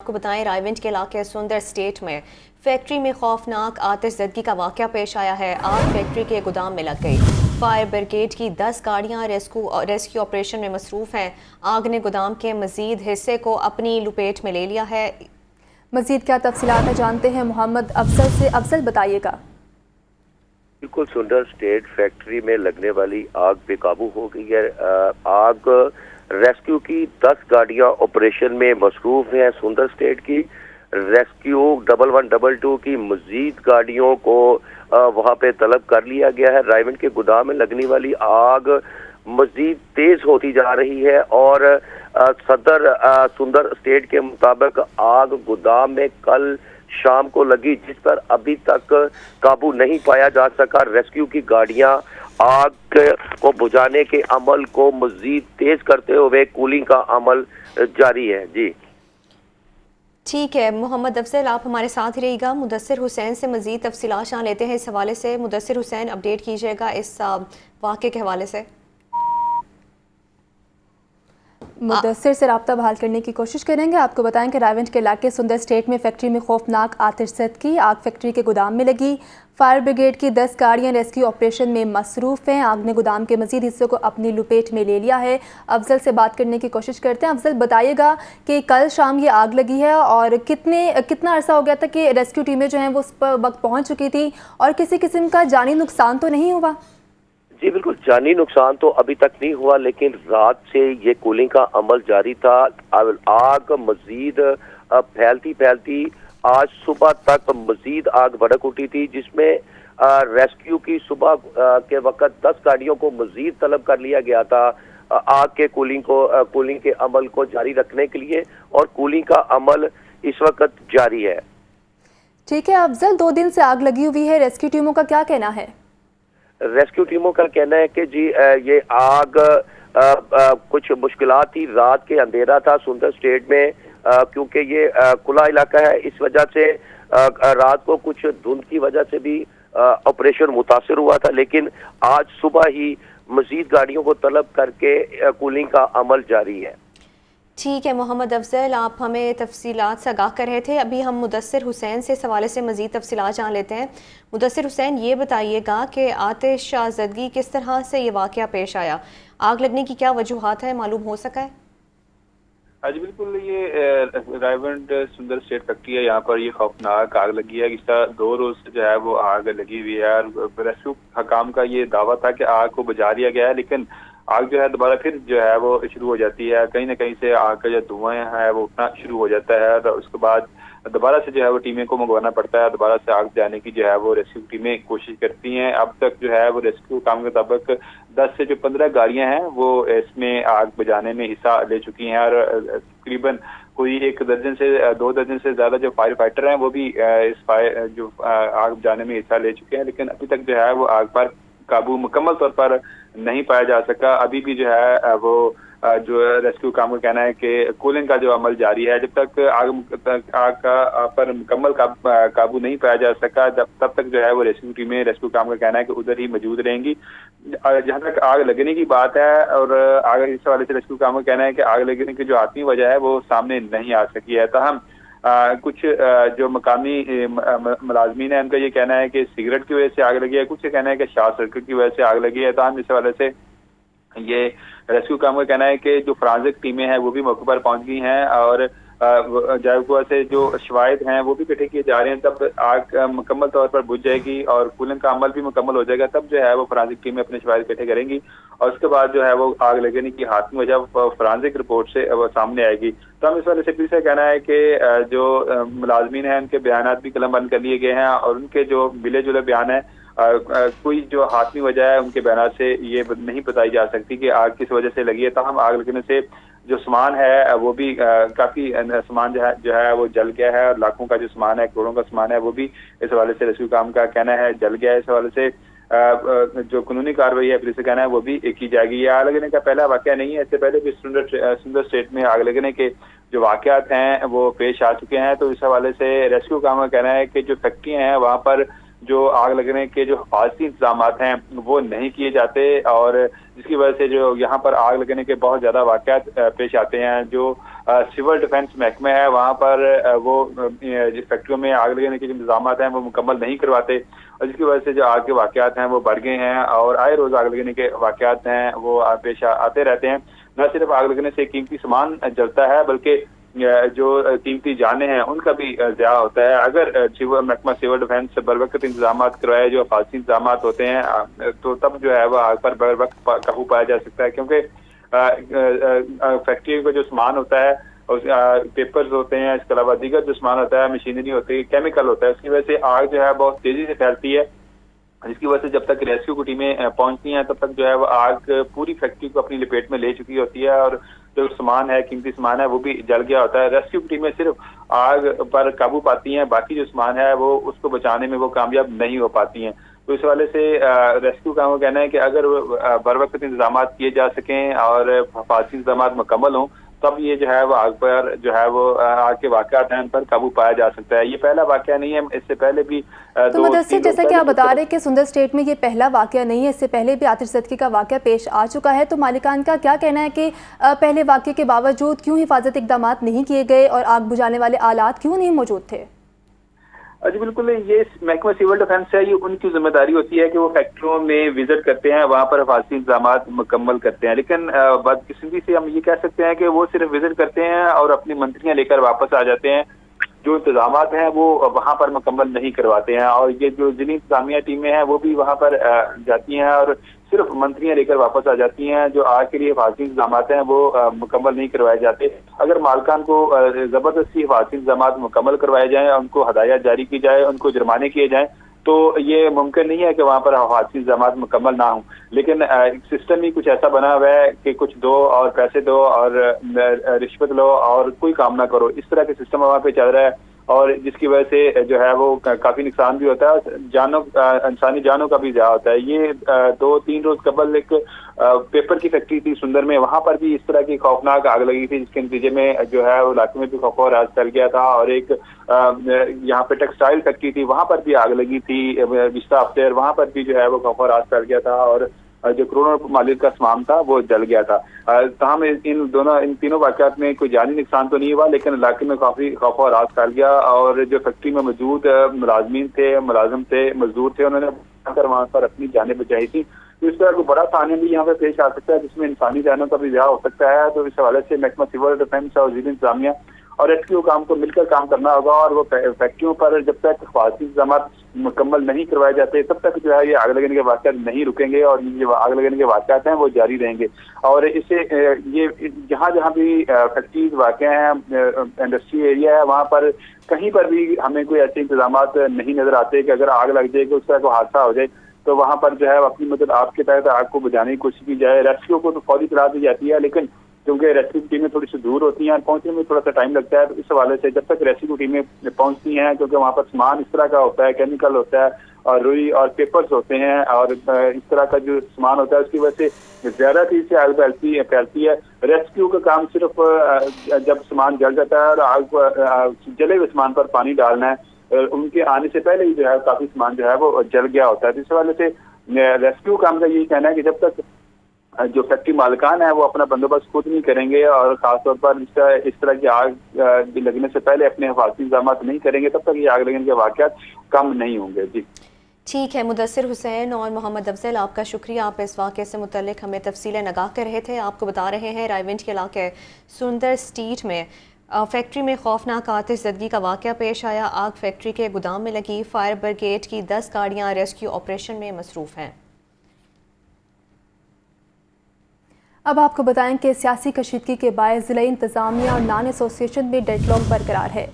کو بتائیں رائیونٹ کے علاقے سندر اسٹیٹ میں فیکٹری میں خوفناک آتش زدگی کا واقعہ پیش آیا ہے۔ آگ فیکٹری کے گودام میں لگ گئی۔ فائر بریگیڈ کی 10 گاڑیاں ریسکیو آپریشن میں مصروف ہیں۔ آگ نے گودام کے مزید حصے کو اپنی لپیٹ میں لے لیا ہے۔ مزید کیا تفصیلات جانتے ہیں محمد افضل سے۔ افضل بتائیے گا۔ بالکل سندر اسٹیٹ فیکٹری میں لگنے والی آگ بے قابو ہو گئی ہے۔ آگ ریسکیو کی 10 گاڑیاں آپریشن میں مصروف ہیں۔ سندر اسٹیٹ کی ریسکیو 1112 کی مزید گاڑیوں کو وہاں پہ طلب کر لیا گیا ہے۔ رائیونٹ کے گودام میں لگنے والی آگ مزید تیز ہوتی جا رہی ہے اور صدر سندر اسٹیٹ کے مطابق آگ گودام میں کل شام کو لگی، جس پر ابھی تک قابو نہیں پایا جا سکا۔ ریسکیو کی گاڑیاں آگ کو بجھانے کے عمل کو مزید تیز کرتے ہوئے کولنگ کا عمل جاری ہے۔ جی ٹھیک ہے محمد افضل، آپ ہمارے ساتھ ہی رہیے گا۔ مدثر حسین سے مزید تفصیلات جان لیتے ہیں اس حوالے سے۔ مدثر حسین، اپڈیٹ کیجیے گا اس واقعے کے حوالے سے۔ مدثر سے رابطہ بحال کرنے کی کوشش کریں گے۔ آپ کو بتائیں کہ رائیونٹ کے علاقے سندر اسٹیٹ میں فیکٹری میں خوفناک آتش زدگی، آگ فیکٹری کے گودام میں لگی۔ فائر بریگیڈ کی 10 گاڑیاں ریسکیو آپریشن میں مصروف ہیں۔ آگ نے گودام کے مزید حصوں کو اپنی لپیٹ میں لے لیا ہے۔ افضل سے بات کرنے کی کوشش کرتے ہیں۔ افضل بتائیے گا کہ کل شام یہ آگ لگی ہے اور کتنا عرصہ ہو گیا تھا کہ ریسکیو ٹیمیں جو ہیں وہ اس پر وقت پہنچ چکی تھی اور کسی قسم کا جانی نقصان تو نہیں ہوا؟ جی بالکل، جانی نقصان تو ابھی تک نہیں ہوا، لیکن رات سے یہ کولنگ کا عمل جاری تھا۔ آگ مزید پھیلتی آج صبح تک مزید آگ بھڑک اٹھی تھی، جس میں ریسکیو کی صبح کے وقت 10 گاڑیوں کو مزید طلب کر لیا گیا تھا آگ کے کولنگ کے عمل کو جاری رکھنے کے لیے، اور کولنگ کا عمل اس وقت جاری ہے۔ ٹھیک ہے افضل، 2 دن سے آگ لگی ہوئی ہے، ریسکیو ٹیموں کا کیا کہنا ہے؟ ریسکیو ٹیموں کا کہنا ہے کہ جی یہ آگ کچھ مشکلات تھی، رات کے اندھیرا تھا سندر اسٹیٹ میں، کیونکہ یہ کھلا علاقہ ہے، اس وجہ سے رات کو کچھ دھند کی وجہ سے بھی آپریشن متاثر ہوا تھا، لیکن آج صبح ہی مزید گاڑیوں کو طلب کر کے کولنگ کا عمل جاری ہے۔ ٹھیک ہے محمد افضل، آپ ہمیں تفصیلات سے آگاہ کر رہے تھے۔ ابھی ہم مدثر حسین سے اس حوالے سے مزید تفصیلات جان لیتے ہیں۔ مدثر حسین، یہ بتائیے گا کہ آتش زدگی کس طرح سے یہ واقعہ پیش آیا؟ آگ لگنے کی کیا وجوہات ہے، معلوم ہو سکا ہے؟ جی بالکل، یہ رائیونٹ سندر اسٹیٹ فیکٹری ہے، یہاں پر یہ خوفناک آگ لگی ہے۔ گزشتہ 2 روز سے جو ہے وہ آگ لگی ہوئی ہے، اور ریسکیو حکام کا یہ دعویٰ تھا کہ آگ کو بجھا دیا گیا ہے، لیکن آگ جو ہے دوبارہ پھر جو ہے وہ شروع ہو جاتی ہے۔ کہیں نہ کہیں سے آگ کا جو دھواں ہے وہ اٹھنا شروع ہو جاتا ہے، اور اس کے بعد دوبارہ سے جو ہے وہ ٹیمیں کو منگوانا پڑتا ہے، دوبارہ سے آگ جانے کی جو ہے وہ ریسکیو ٹیمیں کوشش کرتی ہیں۔ اب تک جو ہے وہ ریسکیو کام کے مطابق 10 سے جو 15 گاڑیاں ہیں وہ اس میں آگ بجھانے میں حصہ لے چکی ہیں، اور تقریباً کوئی 1 درجن سے 2 درجن سے زیادہ جو فائر فائٹر ہیں وہ بھی اس جو آگ بجھانے میں حصہ لے چکے ہیں، لیکن ابھی تک جو ہے وہ آگ پر قابو مکمل طور پر نہیں پایا جا سکا۔ ابھی بھی جو ہے وہ جو ریسکیو کام کا کہنا ہے کہ کولنگ کا جو عمل جاری ہے، جب تک آگ کا پر مکمل قابو نہیں پایا جا سکا تب تک جو ہے وہ ریسکیو کام کا کہنا ہے کہ ادھر ہی موجود رہیں گی۔ جہاں تک آگ لگنے کی بات ہے، اور آگ اس حوالے سے ریسکیو کام کا کہنا ہے کہ آگ لگنے کی جو حتمی وجہ ہے وہ سامنے نہیں آ سکی ہے، تاہم کچھ جو مقامی ملازمین ہیں ان کا یہ کہنا ہے کہ سگریٹ کی وجہ سے آگ لگی ہے، کچھ کا کہنا ہے کہ شارٹ سرکٹ کی وجہ سے آگ لگی ہے، تاہم اس حوالے سے یہ ریسکیو کام کا کہنا ہے کہ جو فرانزک ٹیمیں ہیں وہ بھی موقع پر پہنچ گئی ہیں، اور جائیکوا سے جو شواہد ہیں وہ بھی اکٹھے کیے جا رہے ہیں۔ تب آگ مکمل طور پر بجھ جائے گی اور کولنگ کا عمل بھی مکمل ہو جائے گا، تب جو ہے وہ فرانزک ٹیمیں اپنے شواہد اکٹھے کریں گی، اور اس کے بعد جو ہے وہ آگ لگنے کی حتمی وجہ فرانزک رپورٹ سے وہ سامنے آئے گی۔ تو ہم اس والے سے پھر سے کہنا ہے کہ جو ملازمین ہیں ان کے بیانات بھی قلم بند کر لیے گئے ہیں، اور ان کے جو ملے جلے بیان ہیں، کوئی جو حتمی وجہ ہے ان کے بیانات سے یہ نہیں بتائی جا سکتی کہ آگ کس وجہ سے لگی ہے، تاہم آگ لگنے سے جو سامان ہے وہ بھی کافی سامان جو ہے وہ جل گیا ہے، اور لاکھوں کا جو سامان ہے، کروڑوں کا سامان ہے، وہ بھی اس حوالے سے ریسکیو کام کا کہنا ہے جل گیا ہے۔ اس حوالے سے جو قانونی کارروائی ہے پولیس کا کہنا ہے وہ بھی کی جائے گی۔ یہ آگ لگنے کا پہلا واقعہ نہیں ہے، اس سے پہلے بھی سندر اسٹیٹ میں آگ لگنے کے جو واقعات ہیں وہ پیش آ چکے ہیں، تو اس حوالے سے ریسکیو کام کا کہنا ہے کہ جو فیکٹریاں ہیں وہاں پر جو آگ لگنے کے جو حفاظتی انتظامات ہیں وہ نہیں کیے جاتے، اور جس کی وجہ سے جو یہاں پر آگ لگنے کے بہت زیادہ واقعات پیش آتے ہیں۔ جو سول ڈیفنس محکمہ ہے وہاں پر وہ فیکٹریوں میں آگ لگنے کے جو انتظامات ہیں وہ مکمل نہیں کرواتے، اور جس کی وجہ سے جو آگ کے واقعات ہیں وہ بڑھ گئے ہیں، اور آئے روز آگ لگنے کے واقعات ہیں وہ پیش آتے رہتے ہیں۔ نہ صرف آگ لگنے سے قیمتی سامان جلتا ہے بلکہ جو قیمتی جانیں ہیں ان کا بھی ضیاع ہوتا ہے۔ اگر محکمہ سول ڈیفنس بر وقت انتظامات کروائے، جو حفاظتی انتظامات ہوتے ہیں، تو تب جو ہے وہ آگ پر بر وقت قابو پایا جا سکتا ہے، کیونکہ فیکٹری کا جو سامان ہوتا ہے، پیپرز ہوتے ہیں، اس کے علاوہ دیگر جو سامان ہوتا ہے، مشینری ہوتی ہے، کیمیکل ہوتا ہے، اس کی وجہ سے آگ جو ہے بہت تیزی سے پھیلتی ہے، جس کی وجہ سے جب تک ریسکیو کی ٹیمیں پہنچتی ہیں تب تک جو ہے وہ آگ پوری فیکٹری کو اپنی لپیٹ میں لے چکی ہوتی ہے، اور جو سامان ہے، قیمتی سامان ہے، وہ بھی جل گیا ہوتا ہے۔ ریسکیو کی ٹیمیں صرف آگ پر قابو پاتی ہیں، باقی جو سامان ہے وہ اس کو بچانے میں وہ کامیاب نہیں ہو پاتی ہیں۔ تو اس حوالے سے ریسکیو کا وہ کہنا ہے کہ اگر بر وقت انتظامات کیے جا سکیں اور حفاظتی انتظامات مکمل ہوں، تب یہ جو ہے وہ آگ پر جو ہے وہ آگ کے واقعات ہیں ان پر قابو پایا جا سکتا ہے۔ یہ پہلا واقعہ نہیں ہے، اس سے پہلے بھی تو مدثر، جیسا کہ آپ بتا رہے کہ سندر اسٹیٹ میں یہ پہلا واقعہ نہیں ہے، اس سے پہلے بھی آتش زدگی کا واقعہ پیش آ چکا ہے، تو مالکان کا کیا کہنا ہے کہ پہلے واقعے کے باوجود کیوں حفاظت اقدامات نہیں کیے گئے اور آگ بجھانے والے آلات کیوں نہیں موجود تھے؟ جی بالکل، یہ محکمہ سول ڈیفنس ہے، یہ ان کی ذمہ داری ہوتی ہے کہ وہ فیکٹریوں میں وزٹ کرتے ہیں، وہاں پر حفاظتی انتظامات مکمل کرتے ہیں، لیکن بدقسمتی سے ہم یہ کہہ سکتے ہیں کہ وہ صرف وزٹ کرتے ہیں اور اپنی منتریاں لے کر واپس آ جاتے ہیں، جو انتظامات ہیں وہ وہاں پر مکمل نہیں کرواتے ہیں، اور یہ جو ضلعی انتظامیہ ٹیمیں ہیں وہ بھی وہاں پر جاتی ہیں اور صرف منتریاں لے کر واپس آ جاتی ہیں، جو آگ کے لیے حفاظتی انتظامات ہیں وہ مکمل نہیں کروائے جاتے۔ اگر مالکان کو زبردستی حفاظتی انتظامات مکمل کروائے جائیں، ان کو ہدایات جاری کی جائے، ان کو جرمانے کیے جائیں، تو یہ ممکن نہیں ہے کہ وہاں پر حفاظتی انتظامات مکمل نہ ہوں، لیکن سسٹم ہی کچھ ایسا بنا ہوا ہے کہ کچھ دو اور پیسے دو اور رشوت لو اور کوئی کام نہ کرو، اس طرح کے سسٹم وہاں پہ چل رہا ہے، اور جس کی وجہ سے جو ہے وہ کافی نقصان بھی ہوتا ہے، جانوں انسانی جانوں کا بھی ضیاع ہوتا ہے۔ یہ 2-3 روز قبل ایک پیپر کی فیکٹری تھی سندر میں، وہاں پر بھی اس طرح کی خوفناک آگ لگی تھی، جس کے نتیجے میں جو ہے وہ علاقے میں بھی خوف و راز پھیل گیا تھا، اور ایک یہاں پہ ٹیکسٹائل فیکٹری تھی، وہاں پر بھی آگ لگی تھی گزشتہ ہفتے، اور وہاں پر بھی جو ہے وہ خوف و راز پھیل گیا تھا، اور جو کروڑوں مالیت کا سامان تھا وہ جل گیا تھا۔ تاہم ان تینوں واقعات میں کوئی جانی نقصان تو نہیں ہوا، لیکن علاقے میں کافی خوف و راز پھیل گیا، اور جو فیکٹری میں موجود ملازمین تھے، ملازم تھے، مزدور تھے، انہوں نے وہاں پر اپنی جانیں بچائی تھی۔ تو اس طرح کو بڑا سانحہ بھی یہاں پہ پیش آ سکتا ہے جس میں انسانی جانوں کا بھی ضیاع ہو سکتا ہے، تو اس حوالے سے محکمہ سول ڈیفنس اور ضلعی انتظامیہ اور ریسکیو کام کو مل کر کام کرنا ہوگا، اور وہ فیکٹریوں پر جب تک حفاظتی انتظامات مکمل نہیں کروائے جاتے تب تک جو ہے یہ آگ لگنے کے واقعات نہیں رکیں گے، اور یہ آگ لگنے کے واقعات ہیں وہ جاری رہیں گے، اور اس سے یہ جہاں جہاں بھی فیکٹریز واقع ہیں، انڈسٹری ایریا ہے، وہاں پر کہیں پر بھی ہمیں کوئی ایسے انتظامات نہیں نظر آتے کہ اگر آگ لگ جائے کہ اس طرح کو حادثہ ہو جائے تو وہاں پر جو ہے اپنی مدد آپ کے تحت آگ کو بجھانے کی کوشش کی جائے۔ ریسکیو کو تو فوری اطلاع دی جاتی ہے، لیکن کیونکہ ریسکیو ٹیمیں تھوڑی سی دور ہوتی ہیں، پہنچنے میں تھوڑا سا ٹائم لگتا ہے، تو اس حوالے سے جب تک ریسکیو ٹیمیں پہنچتی ہیں، کیونکہ وہاں پر سامان اس طرح کا ہوتا ہے، کیمیکل ہوتا ہے اور روئی اور پیپرز ہوتے ہیں، اور اس طرح کا جو سامان ہوتا ہے اس کی وجہ سے زیادہ تیزی سے آگ پھیلتی ہے۔ ریسکیو کا کام صرف جب سامان جل جاتا ہے اور آگ جلے ہوئے سامان پر پانی ڈالنا ہے، ان کے آنے سے پہلے ہی جو ہے کافی سامان جو ہے وہ جل گیا ہوتا ہے۔ اس حوالے سے ریسکیو کام کا یہی کہنا ہے کہ جب تک جو فیکٹری مالکان ہیں وہ اپنا بندوبست خود نہیں کریں گے، اور خاص طور پر اس طرح کی آگ لگنے سے پہلے اپنے حفاظتی انتظامات نہیں کریں گے، تب تک یہ آگ لگنے کے واقعات کم نہیں ہوں گے۔ جی ٹھیک ہے، مدثر حسین اور محمد افضل، آپ کا شکریہ، آپ اس واقعے سے متعلق ہمیں تفصیلیں آگاہ کر رہے تھے۔ آپ کو بتا رہے ہیں رائیونڈ کے علاقے سندر اسٹریٹ میں فیکٹری میں خوفناک آتش زدگی کا واقعہ پیش آیا، آگ فیکٹری کے گودام میں لگی، فائر بریگیڈ کی 10 گاڑیاں ریسکیو آپریشن میں مصروف ہیں۔ اب آپ کو بتائیں کہ سیاسی کشیدگی کے باعث ضلعی انتظامیہ اور نان ایسوسی ایشن میں ڈیڈ لاک برقرار ہے۔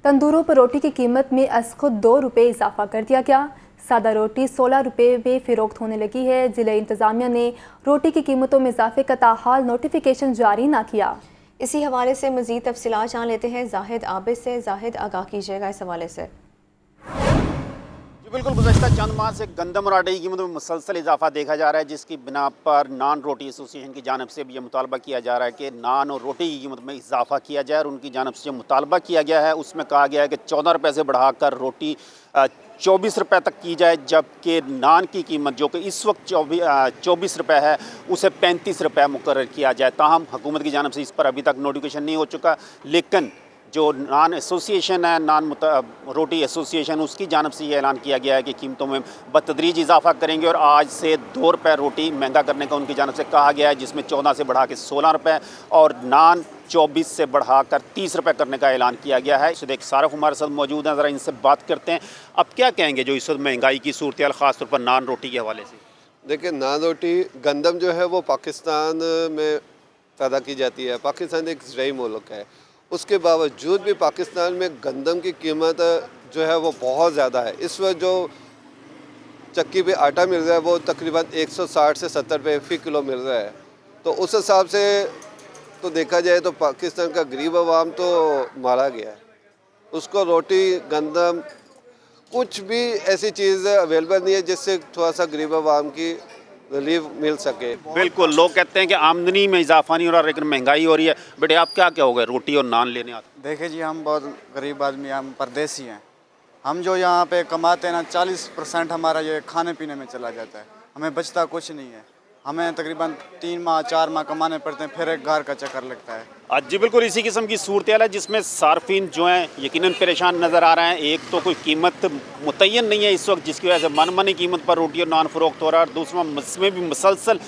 تندوروں پر روٹی کی قیمت میں از خود 2 روپے اضافہ کر دیا گیا، سادہ روٹی 16 روپے میں فروخت ہونے لگی ہے۔ ضلعی انتظامیہ نے روٹی کی قیمتوں میں اضافے کا تاحال نوٹیفیکیشن جاری نہ کیا۔ اسی حوالے سے مزید تفصیلات جان لیتے ہیں زاہد عابد سے۔ زاہد، آگاہ کیجیے گا اس حوالے سے۔ جی بالکل، گزشتہ چند ماہ سے گندم اور آٹے کی قیمتوں میں مسلسل اضافہ دیکھا جا رہا ہے، جس کی بنا پر نان روٹی ایسوسی ایشن کی جانب سے بھی یہ مطالبہ کیا جا رہا ہے کہ نان اور روٹی کی قیمت میں اضافہ کیا جائے، اور ان کی جانب سے جو مطالبہ کیا گیا ہے اس میں کہا گیا ہے کہ 14 روپے سے بڑھا کر روٹی 24 रुपए तक की जाए, जबकि नान की कीमत जो कि इस वक्त 24 रुपए है उसे 35 रुपए मुकर्रर किया जाए। ताहम हुकूमत की जानिब से इस पर अभी तक नोटिफिकेशन नहीं हो चुका, लेकिन जो नान एसोसिएशन है, रोटी एसोसिएशन, उसकी जानिब से ये ऐलान किया गया है कि कीमतों में बतदरीज इजाफा करेंगे और आज से 2 रुपये रोटी महंगा करने का उनकी जानिब से कहा गया है, जिसमें 14 से बढ़ा के 16 रुपये और नान 24 से बढ़ाकर 30 रुपये करने का ऐलान किया गया है। इस वक्त सारफ हमारे साथ मौजूद हैं, ज़रा इनसे बात करते हैं। अब क्या कहेंगे जो इस वक्त महंगाई की सूरत हाल ख़ास तौर पर नान रोटी के हवाले से? देखिए, नान रोटी गंदम जो है वो पाकिस्तान में पैदा की जाती है। पाकिस्तान एक ज़राई मुल्क है, उसके बावजूद भी पाकिस्तान में गंदम की कीमत जो है वो बहुत ज़्यादा है। इस वक्त जो चक्की पे आटा मिल रहा है वो तकरीबन 160 से 70 रुपये फ़ी किलो मिल रहा है। तो उस हिसाब से तो देखा जाए तो पाकिस्तान का गरीब आवाम तो मारा गया है। उसको रोटी, गंदम, कुछ भी ऐसी चीज़ अवेलेबल नहीं है जिससे थोड़ा सा गरीब आवाम की रिलीफ मिल सके। बिल्कुल, लोग कहते हैं कि आमदनी में इजाफा नहीं हो रहा लेकिन महंगाई हो रही है। बेटे आप क्या हो गए रोटी और नान लेने आते? देखिए जी, हम बहुत गरीब आदमी, हम परदेसी हैं। हम जो यहाँ पे कमाते हैं ना, 40% हमारा ये खाने पीने में चला जाता है, हमें बचता कुछ नहीं है। हमें तकरीबन 3 माह 4 माह कमाने पड़ते हैं, फिर एक घर का चक्कर लगता है। जी बिल्कुल, इसी किस्म की सूरत हाल है जिसमें सार्फिन जो हैं यकीनन परेशान नज़र आ रहे हैं। एक तो कोई कीमत मुतय्यन नहीं है इस वक्त, जिसकी वजह से मन कीमत पर रोटी और नान फ़रोख्त हो रहा है, और दूसरा इसमें भी मुसलसल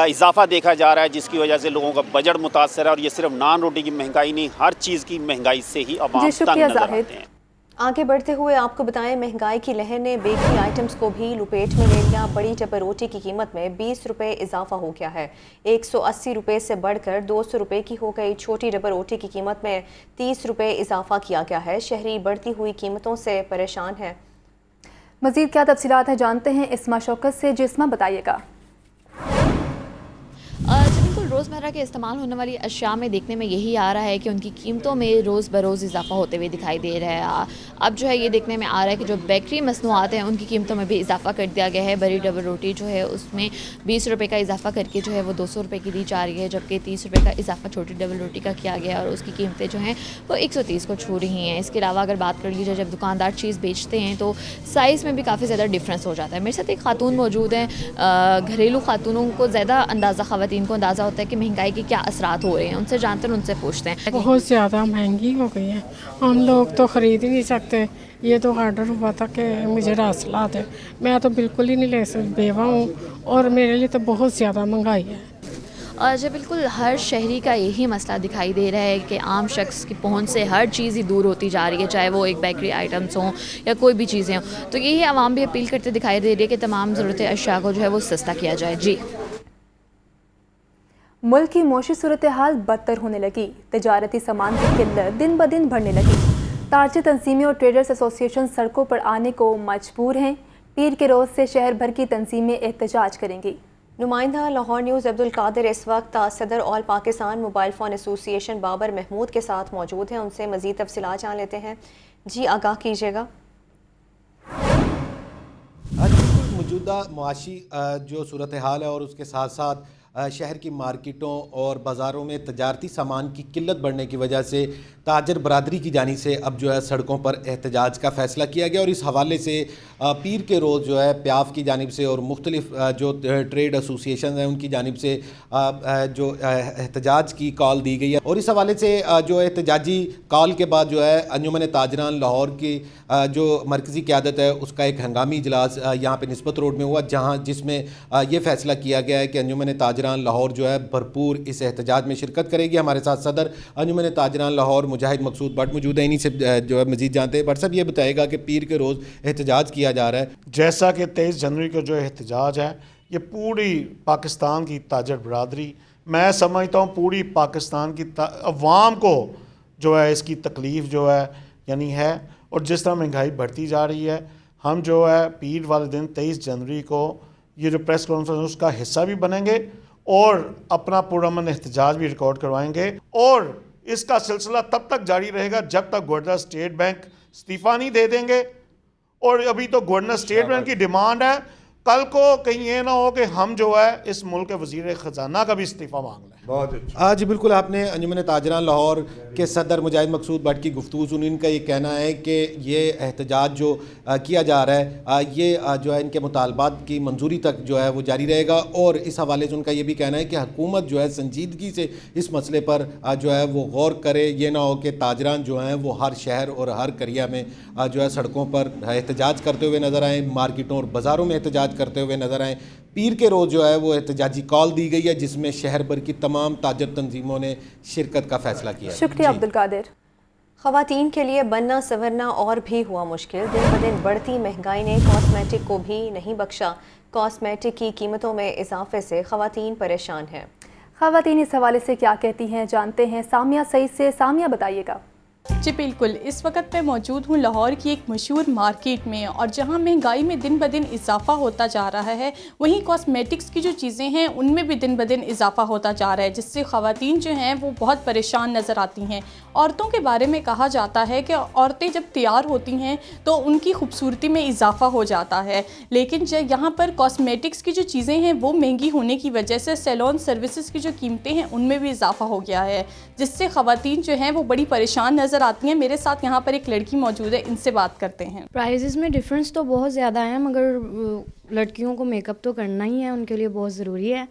इजाफा देखा जा रहा है जिसकी वजह से लोगों का बजट मुतासर है। और ये सिर्फ नान रोटी की महंगाई नहीं, हर चीज़ की महंगाई से ही अवाम तंग नज़र आते हैं। आगे बढ़ते हुए आपको बताएं, महंगाई की लहर ने बेकरी आइटम्स को भी लपेट में ले लिया। बड़ी डब्बा रोटी की कीमत में 20 रुपये इजाफा हो गया है, 180 रुपये से बढ़कर 200 रुपये की हो गई। छोटी डब्बा रोटी की कीमत में 30 रुपये इजाफा किया गया है। शहरी बढ़ती हुई कीमतों से परेशान है। मज़ीद क्या तफसीलात हैं जानते हैं इस्मा शौकत से। जिस्मा बताइएगा। बिल्कुल, रोज़मर्रा के इस्तेमाल होने वाली अशिया में देखने में यही आ रहा है कि उनकी कीमतों में रोज़ बरोज़ इजाफा होते हुए दिखाई दे रहा है। अब जो है ये देखने में आ रहा है कि जो बेकरी मसनूआत हैं उनकी कीमतों में भी इजाफा कर दिया गया है। बड़ी डबल रोटी जो है उसमें 20 रुपये का इजाफा करके जो है वो 200 रुपये की दी जा रही है, जबकि 30 रुपये का इजाफा छोटी डबल रोटी का किया गया और उसकी कीमतें जो हैं वो 130 को छू रही हैं। इसके अलावा अगर बात कर लीजिए, जब दुकानदार चीज़ बेचते हैं तो साइज़ में भी काफ़ी ज़्यादा डिफरेंस हो जाता है। मेरे साथ एक खातून मौजूद हैं, घरेलू खातूनों को ज़्यादा ख़वातीन को अंदाज़ा होता है कि महंगाई के क्या असरात हो रहे हैं। उनसे जानते हैं, उनसे पूछते हैं। बहुत ज़्यादा महंगी हो गई है, हम लोग तो ख़रीद ही नहीं सकते। ये तो ऑर्डर हुआ था कि मुझे रासलात है, मैं तो बिल्कुल ही नहीं ले सकती, बेवा हूँ और मेरे लिए तो बहुत ज़्यादा महंगाई है। और जब बिल्कुल हर शहरी का यही मसला दिखाई दे रहा है कि आम शख्स की पहुंच से हर चीज़ ही दूर होती जा रही है, चाहे वो एक बेकरी आइटम्स हों या कोई भी चीज़ें हों। तो यही आवाम भी अपील करते दिखाई दे रही है कि तमाम ज़रूरत अशिया को जो है वो सस्ता किया जाए। जी, मुल्क की मौशी सूरत हाल बदतर होने लगी। तजारती सामान की किल्लत दिन ब दिन बढ़ने लगी। ताजी तंजीमें और ट्रेडर्स एसोसिएशन सड़कों पर आने को मजबूर हैं। पीर के रोज़ से शहर भर की तंजीमें एहतजाज करेंगी। नुमाइंदा लाहौर न्यूज़ अब्दुल कादिर इस वक्त सदर all Pakistan mobile phone association Babar Mahmood के साथ मौजूद हैं। उनसे मज़ीद तफसीलात जान लेते हैं। जी, आगाह कीजिएगा। मौजूदा मुआशी जो सूरत हाल है और उसके साथ साथ शहर की मार्केटों और बाज़ारों में तजारती सामान की किल्लत बढ़ने की वजह से ताजर बरादरी की जानी से अब जो है सड़कों पर एहतजाज का फ़ैसला किया गया। और इस हवाले से पीर के रोज़ जो है प्याफ की जानिब से और मुख्तलिफ जो ट्रेड एसोसिएशन हैं उनकी जानिब से जो एहतजाज की कॉल दी गई है। और इस हवाले से जो एहतजाजी कॉल के बाद जो है अंजुमन ताजरान लाहौर की जो मरकज़ी क़यादत है उसका एक हंगामी इजलास यहाँ पर निस्बत रोड में हुआ, जहाँ जिसमें ये फ़ैसला किया गया है कि अंजुमन ताजरान लाहौर जो है भरपूर इस एहतजाज में शिरकत करेगी। हमारे साथ सदर अंजुमन ताजरान लाहौर मुजाहिद मकसूद भट्ट मौजूद है, इन्हीं से जो है मज़ीद जानते हैं। भट्ट साहब, ये बताएगा कि पीर के रोज़ एहतजाज किया जा रहा है, जैसा कि 23 जनवरी को जो एहतजाज है ये पूरी पाकिस्तान की ताजर बरादरी, मैं समझता हूँ पूरी पाकिस्तान की अवाम को जो है इसकी तकलीफ़ जो है यानी है। और जिस तरह महंगाई बढ़ती जा रही है, हम जो है पीर वाले दिन 23 जनवरी को ये जो प्रेस कॉन्फ्रेंस उसका हिस्सा भी बनेंगे और अपना पुरअमन एहतजाज भी रिकॉर्ड करवाएंगे। और इसका सिलसिला तब तक जारी रहेगा जब तक गवर्नर स्टेट बैंक इस्तीफ़ा नहीं दे देंगे। और अभी तो गवर्नर स्टेट बैंक की डिमांड है, कल को कहीं ये ना हो कि हम जो है इस मुल्क के वज़ीर ख़जाना का भी इस्तीफ़ा मांग लें। बहुत अच्छा। जी बिल्कुल, आपने अंजुमन ताजरान लाहौर के सदर मुजाहिद मकसूद भट्ट की गुफ्तगू सुनी। इनका ये कहना है कि ये एहतजाज जो किया जा रहा है ये जो है इनके मुतालबात की मंजूरी तक जो है वो जारी रहेगा, और इस हवाले से उनका ये भी कहना है कि हुकूमत जो है संजीदगी से इस मसले पर जो है वो गौर करे। ये ना हो कि ताजरान जो हैं वो हर शहर और हर करिया में जो है सड़कों पर एहतजाज करते हुए नज़र आएँ, मार्केटों और बाज़ारों में एहतजाज करते हुए नज़र आएँ। पीर के रोज़ जो है वो एहतजाजी कॉल दी गई है, जिसमें शहर भर की तमाम ताजर तंजीमों ने शिरकत का फैसला किया है। शुक्रिया अब्दुल कादिर। ख़वातीन के लिए बनना संवरना और भी हुआ मुश्किल। दिन ब दिन बढ़ती महंगाई ने कॉस्मेटिक को भी नहीं बख्शा। कॉस्मेटिक की कीमतों में इजाफे से ख़वातीन परेशान हैं। ख़वातीन इस हवाले से क्या कहती हैं जानते हैं सामिया सईद से। सामिया बताइएगा। जी बिल्कुल, इस वक्त मैं मौजूद हूँ लाहौर की एक मशहूर मार्केट में, और जहाँ महंगाई में दिन ब दिन इजाफा होता जा रहा है, वहीं कॉस्मेटिक्स की जो चीज़ें हैं उनमें भी दिन ब दिन इजाफा होता जा रहा है, जिससे ख़वातीन जो हैं वो बहुत परेशान नज़र आती हैं। औरतों के बारे में कहा जाता है कि औरतें जब तैयार होती हैं तो उनकी खूबसूरती में इजाफा हो जाता है, लेकिन जब यहाँ पर कॉस्मेटिक्स की जो चीज़ें हैं वो महंगी होने की वजह से सैलून सर्विसेज की जो कीमतें हैं उनमें भी इजाफा हो गया है, जिससे ख़वातीन जो हैं वो बड़ी परेशान नज़र आती हैं। मेरे साथ यहाँ पर एक लड़की मौजूद है, इनसे बात करते हैं। प्राइसेस में डिफरेंस तो बहुत ज़्यादा है, मगर लड़कियों को मेकअप तो करना ही है, उनके लिए बहुत ज़रूरी है,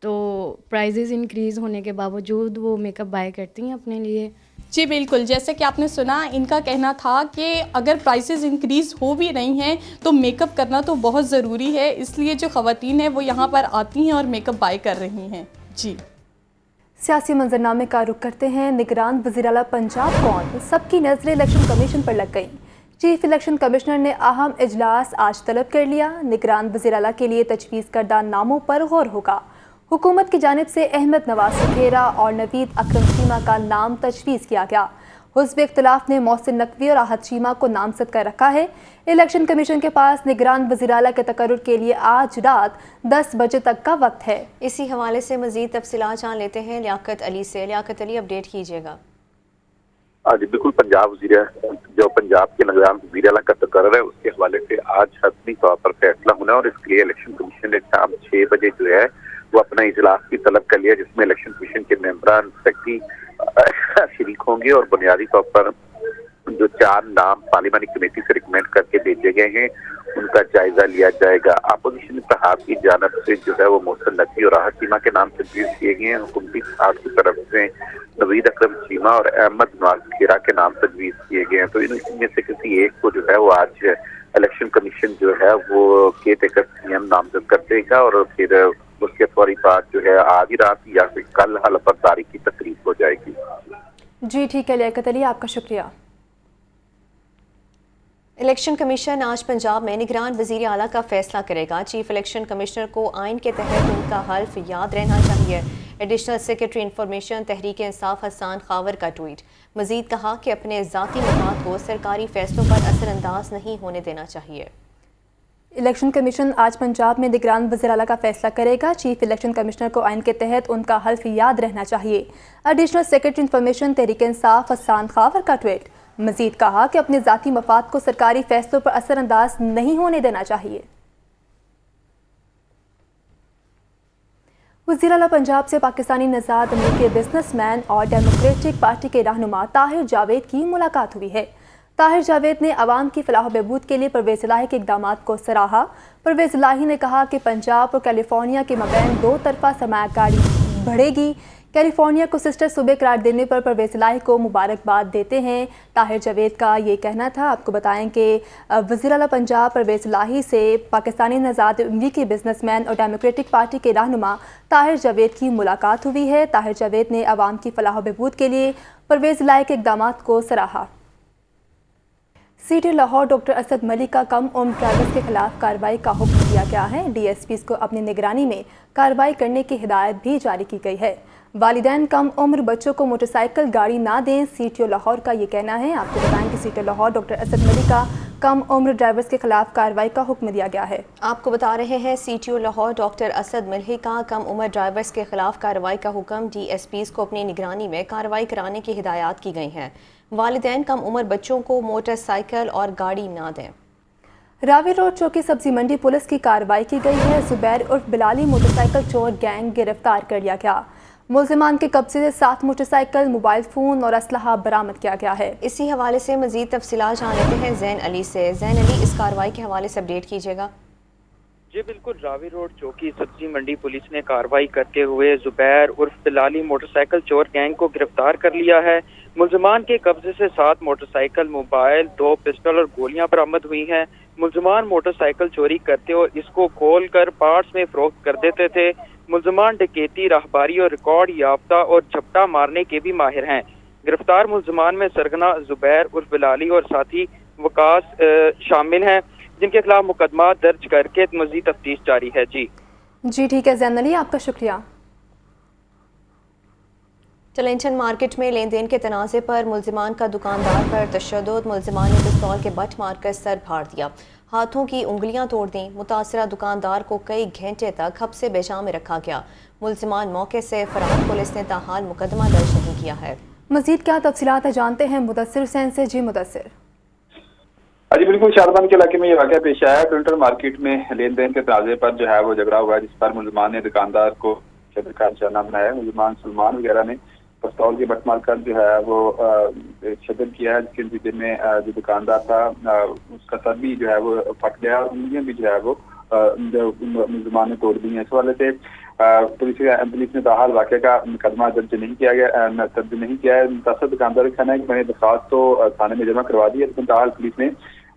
तो प्राइसेस इंक्रीज़ होने के बावजूद वो मेकअप बाय करती हैं अपने लिए। जी बिल्कुल, जैसे कि आपने सुना, इनका कहना था कि अगर प्राइसेस इंक्रीज़ हो भी रही हैं तो मेकअप करना तो बहुत ज़रूरी है, इसलिए जो ख़वातीन हैं वो यहाँ पर आती हैं और मेकअप बाय कर रही हैं। जी सियासी मंजरनामे का रुख करते हैं। निगरान वज़ीर आला पंजाब कौन? सबकी नज़रें इलेक्शन कमीशन पर लग गई। चीफ इलेक्शन कमिश्नर ने अहम इजलास आज तलब कर लिया। निगरान वज़ीर आला के लिए तजवीज़ करदा नामों पर गौर होगा। हुकूमत की जानिब से अहमद नवाज सखेरा और नवीद अकरम चीमा का नाम तजवीज़ किया गया। हुज़्ब इख्तिलाफ ने मोहसिन नकवी और आहत चीमा को नामज़द कर रखा है। इलेक्शन कमीशन के पास निगरान वज़ीर आला के तकर्रुर के लिए आज रात 10 बजे तक का वक्त है। इसी हवाले से मज़ीद तफसीलात जान लेते हैं लियाकत अली से। लियाकत अली, अपडेट कीजिएगा। जी बिल्कुल, पंजाब के निगरान वज़ीर आला का तकर्रुर है, उसके हवाले से आज हतमी तौर पर फैसला होना, और इसके लिए इलेक्शन कमीशन ने शाम 6 बजे जो है वो अपना इजलास भी तलब कर लिया, जिसमें इलेक्शन कमीशन के मेंबरान सेक्रेटरी शरीक होंगे, और बुनियादी तौर पर जो 4 नाम पार्लिमानी कमेटी से रिकमेंड करके भेजे गए हैं उनका जायजा लिया जाएगा। अपोजिशन इत्तेहाद की जानिब से जो है वो मोहसिन नकवी और आहत चीमा के नाम तजवीज़ किए गए हैं। हुकूमती इत्तेहाद की तरफ से नवीद अकरम चीमा और अहमद नवाज खेरा के नाम तजवीज़ किए गए हैं। तो इनमें से किसी एक को जो है वो आज इलेक्शन कमीशन जो है वो केयर टेकर सीएम नामजद कर देगा, और फिर उसके फौरी बाद जो है आधी रात या फिर कल हलफबरदारी की तकरीब हो जाएगी। जी ठीक है लियाकत अली, आपका शुक्रिया। इलेक्शन कमीशन आज पंजाब में निगरान वज़ीर आला का फैसला करेगा। चीफ इलेक्शन कमिश्नर को आइन के तहत उनका हल्फ याद रहना चाहिए। Additional secretary information Tehreek Insaf Hasan Khawar का ट्वीट। मजीद कहा कि अपने ज़ाती मफाद को सरकारी फैसलों पर असरअंदाज नहीं होने देना चाहिए। इलेक्शन कमीशन आज पंजाब में निगरान वज़ीर आला का फैसला करेगा। चीफ इलेक्शन कमिश्नर को आइन के तहत उनका हल्फ याद रहना चाहिए। Additional secretary information Tehreek Insaf Hasan Khawar का ट्वीट। मजीद कहा कि अपने ज़ाती मफाद को सरकारी फैसलों पर असरअंदाज नहीं होने देना चाहिए। वज़ीर आला पंजाब से पाकिस्तानी नज़ाद अमरीकी बिजनेसमैन और डेमोक्रेटिक पार्टी के रहनुमा ताहिर जावेद की मुलाकात हुई है। ताहिर जावेद ने अवाम की फलाह बहबूद के लिए परवेज़ इलाही के इक़दामात को सराहा। परवेज़ इलाही ने कहा कि पंजाब और कैलिफोर्निया के मबैन 2 तरफ़ा सरमायाकारी बढ़ेगी। कैलिफोर्निया को सिस्टर सूबे करार देने पर परवेज़ इलाही को मुबारकबाद देते हैं। ताहिर जावेद का ये कहना था। आपको बताएं कि वज़ीर आला पंजाब परवेज़ इलाही से पाकिस्तानी नज़ाद अमरीकी बिजनेसमैन और डेमोक्रेटिक पार्टी के रहनुमा ताहिर जावेद की मुलाकात हुई है। ताहिर जावेद ने अवाम की फलाह बहबूद के लिए परवेज़ इलाही के इक़दामात को सराहा। सीटी लाहौर डॉक्टर असद मलिक का कम उम्र ड्राइवर्स के खिलाफ कार्रवाई का हुक्म दिया गया है। DSPs को अपनी निगरानी में कार्रवाई करने की हिदायत भी जारी की गई है। वालिदैन कम उम्र बच्चों को मोटरसाइकिल गाड़ी ना दें, सीटीओ लाहौर का ये कहना है। आपको बताएं कि सीटीओ लाहौर डॉक्टर असद मलिक का कम उम्र ड्राइवर्स के खिलाफ कार्रवाई का हुक्म दिया गया है। आपको बता रहे हैं सीटीओ लाहौर डॉक्टर असद मलिक का कम उम्र ड्राइवर्स के खिलाफ कार्रवाई का हुक्म। DSPs को अपनी निगरानी में कार्रवाई कराने की हिदायत की गई हैं। वालिदैन कम उम्र बच्चों को मोटरसाइकिल और गाड़ी ना दें। रावी रोड चौकी सब्जी मंडी पुलिस की कार्रवाई की गई है। जुबैर उर्फ बिलाली मोटरसाइकिल चोर गैंग गिरफ्तार कर लिया गया। मुल्ज़िमान के कब्जे से 7 मोटरसाइकिल, मोबाइल फ़ोन और असलहा बरामद किया गया है। इसी हवाले से मज़ीद तफसीलात जान लेते हैं ज़ैन अली से। ज़ैन अली, इस कार्रवाई के हवाले से अपडेट कीजिएगा। जी बिल्कुल, रावी रोड चौकी सब्जी मंडी पुलिस ने कार्रवाई करते हुए जुबैर उर्फ बिलाली मोटरसाइकिल चोर गैंग को गिरफ्तार कर लिया है। मुल्ज़िमान के कब्जे से 7 मोटरसाइकिल, मोबाइल, 2 पिस्टल और गोलियां बरामद हुई हैं। मुल्ज़िमान मोटरसाइकिल चोरी करते और इसको खोल कर पार्ट्स में फरोख्त कर देते थे। मुल्ज़िमान डकैती, राहबारी और रिकॉर्ड याफ्ता और झपटा मारने के भी माहिर हैं। गिरफ्तार मुल्ज़िमान में सरगना जुबैर उर्फ बिलाली और साथी वकास शामिल हैं, जिनके खिलाफ मुकदमा दर्ज करके मज़ीद तफ्तीश जारी है। जी ठीक है ज़ैन अली, आपका शुक्रिया। चलेंचन मार्केट में लेन देन के तनाज़े पर मुल्ज़िमान का दुकानदार पर तशद्दुद। मुल्ज़िमान ने पिस्तौल के बट मारकर सर फाड़ दिया, हाथों की उंगलियां तोड़ दी। मुतासरा दुकानदार को कई घंटे तक हब्से बेजा में रखा गया। मुल्ज़िमान मौके से फरार। पुलिस ने ताहाल मुकदमा दर्ज नहीं किया है। मज़ीद क्या तफसीलात है जानते हैं मुदस्सिर हुसैन से। जी मुदस्सिर। जी बिल्कुल, शारबान के इलाके में ये वाक़या पेश आया। टोरंटो मार्केट में लेन देन के तनाज़े पर जो है वो झगड़ा हुआ है, जिस पर मुल्ज़िमान ने दुकानदार को शदर का निशाना बनाया। मुल्ज़िमान सलमान वगैरह ने पिस्तौल के बट मार कर जो है वो शदर किया है, जिसके नतीजे में जो दुकानदार था उसका सर भी जो है वो फट गया और उंगलियां भी जो है वो मुल्ज़िमान ने तोड़ दी हैं। इस वाले से पुलिस ने ताहाल वाक़े का मुकदमा दर्ज नहीं किया है। मुतासर दुकानदार का कहना है कि मैंने दरख्वास्त तो थाने में जमा करवा दी है, लेकिन ताहाल पुलिस ने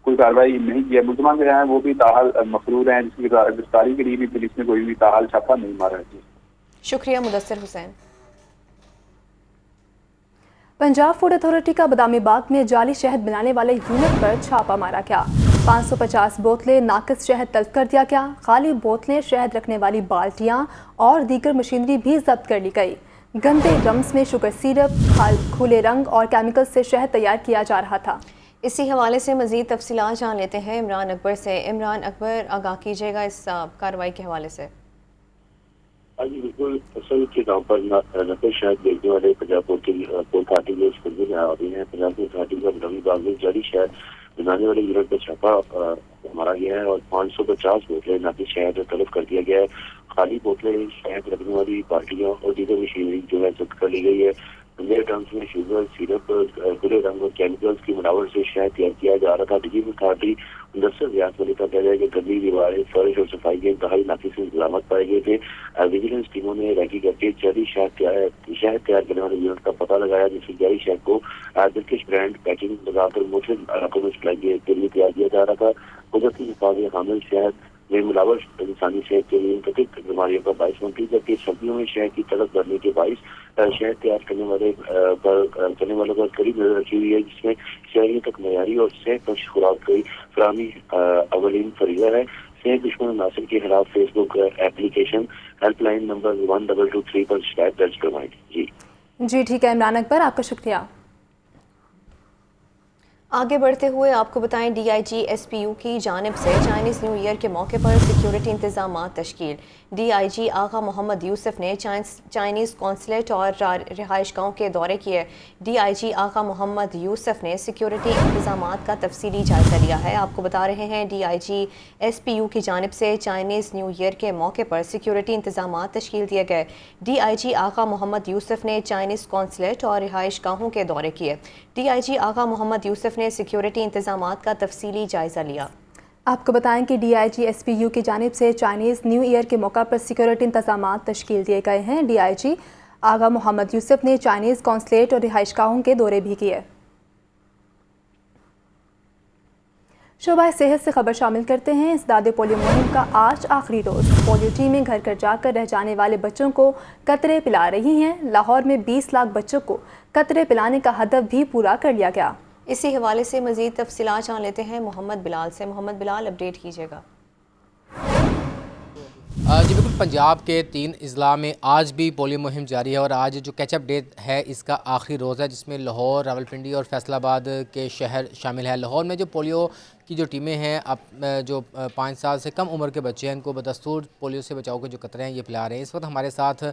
कोई कार्रवाई नहीं की है। मुल्ज़िमान जो है वो भी ताहाल मफरूर हैं, जिसकी गिरफ्तारी के लिए भी पुलिस ने कोई भी ताहाल छापा नहीं मारा है। शुक्रिया मुदस्सिर हुसैन। पंजाब फूड अथॉरिटी का बदामी बाग में जाली शहद बनाने वाले यूनिट पर छापा मारा गया। 550 बोतलें नाकिस शहद तलब कर दिया गया। खाली बोतलें, शहद रखने वाली बाल्टियां और दीगर मशीनरी भी जब्त कर ली गई। गंदे ड्रम्स में शुगर सिरप, खुले रंग और केमिकल से शहद तैयार किया जा रहा था। इसी हवाले से मज़ीद तफसीलात जान लेते हैं इमरान अकबर से। इमरान अकबर, आगाह कीजिएगा इस कार्रवाई के हवाले से। जी बिल्कुल, असल के नाम पर नकल शहद बेचने वाले पंजाब पोर्ट पार्टी के स्कूल में आ रही हैं। पंजाब पोर्ट पार्टी का बदामी बाग में जाली शहद बनाने वाले यूनिट पर छापा मारा गया है और 550 बोतलें नाकिस शहद तलब कर दिया गया है। खाली बोतलें, शहद रखने वाली बाल्टियाँ और दीगर मशीनरी जो है जब्त कर ली गई है। गंदे ड्रम्स में शुगर सिरप, खुले रंग और केमिकल्स की मिलावट से शहद तैयार किया जा रहा था। डिजी अथॉरिटी मुदस्सिर रियाज वली का कहना है कि गंदी दीवारें, फर्श और सफाई के इंतहाई नाकिस इंतजाम पाए गए थे। विजिलेंस टीमों ने रैकी करके जाली शहद तैयार करने वाले यूनिट का पता लगाया, जिससे जाली शहद को दिलकश ब्रांड पैकिंग लगाकर मुख्तलिफ इलाकों में सप्लाई के लिए तैयार किया जा रहा था। कुदरती हिफाजत हामिल शहद में मिलावट इंसानी सेहत के लिए मुख्तलिफ बीमारियों का बाइस बनती है, जबकि सर्दियों में शहद की तलब बढ़ने के बाइस शहद तैयार करने वालों पर कड़ी नजर रखी हुई है, जिसमें शहरियों तक मयारी और सेहत बख्श खुराक की फराहमी अवलीन फरीजा है। सेहत दुश्मन नासिर के खिलाफ फेसबुक एप्लीकेशन हेल्पलाइन नंबर 1223 पर शिकायत दर्ज करवाएं। जी ठीक है इमरान अकबर, आपका शुक्रिया। आगे बढ़ते हुए आपको बताएं, DIG SPU की जानिब से चाइनीज़ न्यू ईयर के मौके पर सिक्योरिटी इंतजामात तश्कील। DIG आगा मोहम्मद यूसुफ ने चाइनीज़ कौंसलेट और रिहाइश गाहों के दौरे किए। DIG आगा मोहम्मद यूसुफ ने सिक्योरिटी इंतजामात का तफसीली जायज़ा लिया है। आपको बता रहे हैं DIG SPU की जानिब से चाइनीज़ न्यू ईयर के मौके पर सिक्योरिटी इंतजामात तश्कील दिए गए। DIG आगा मोहम्मद यूसुफ ने चाइनीज़ कौंसलेट और रिहाइश गाहों के दौरे किए। DIG आगा मोहम्मद यूसुफ ने सिक्योरिटी इंतजामात का तफसीली जायज़ा लिया। आपको बताएं कि DIG SPU की जानिब से चाइनीज़ न्यू ईयर के मौका पर सिक्योरिटी इंतजामात तश्कील दिए गए हैं। DIG आगा मोहम्मद यूसुफ ने चाइनीज़ कौंसलेट और रिहाइशगाहों के दौरे भी किए। शोबा सेहत से खबर शामिल करते हैं। इंसदाद पोलियो मुहिम का आज आखिरी रोज़। पोलियो टीमें घर घर जाकर रह जाने वाले बच्चों को कतरे पिला रही हैं। लाहौर में 20 लाख बच्चों को कतरे पिलाने का हदफ भी पूरा कर लिया गया। इसी हवाले से मज़ीद तफसीलात जान लेते हैं मोहम्मद बिलाल से। मोहम्मद बिलाल, अपडेट कीजिएगा। जी बिल्कुल, पंजाब के 3 अजला में आज भी पोलियो मुहिम जारी है और आज जो कैचअप डे है इसका आखिरी रोज़ है, जिसमें लाहौर, रावलपिंडी और फैसलाबाद के शहर शामिल है। लाहौर में जो पोलियो की जो टीमें हैं, अब जो 5 साल से कम उम्र के बच्चे हैं, इनको बदस्तूर पोलियो से बचाव के जो कतरे हैं ये पिला रहे हैं। इस वक्त हमारे साथ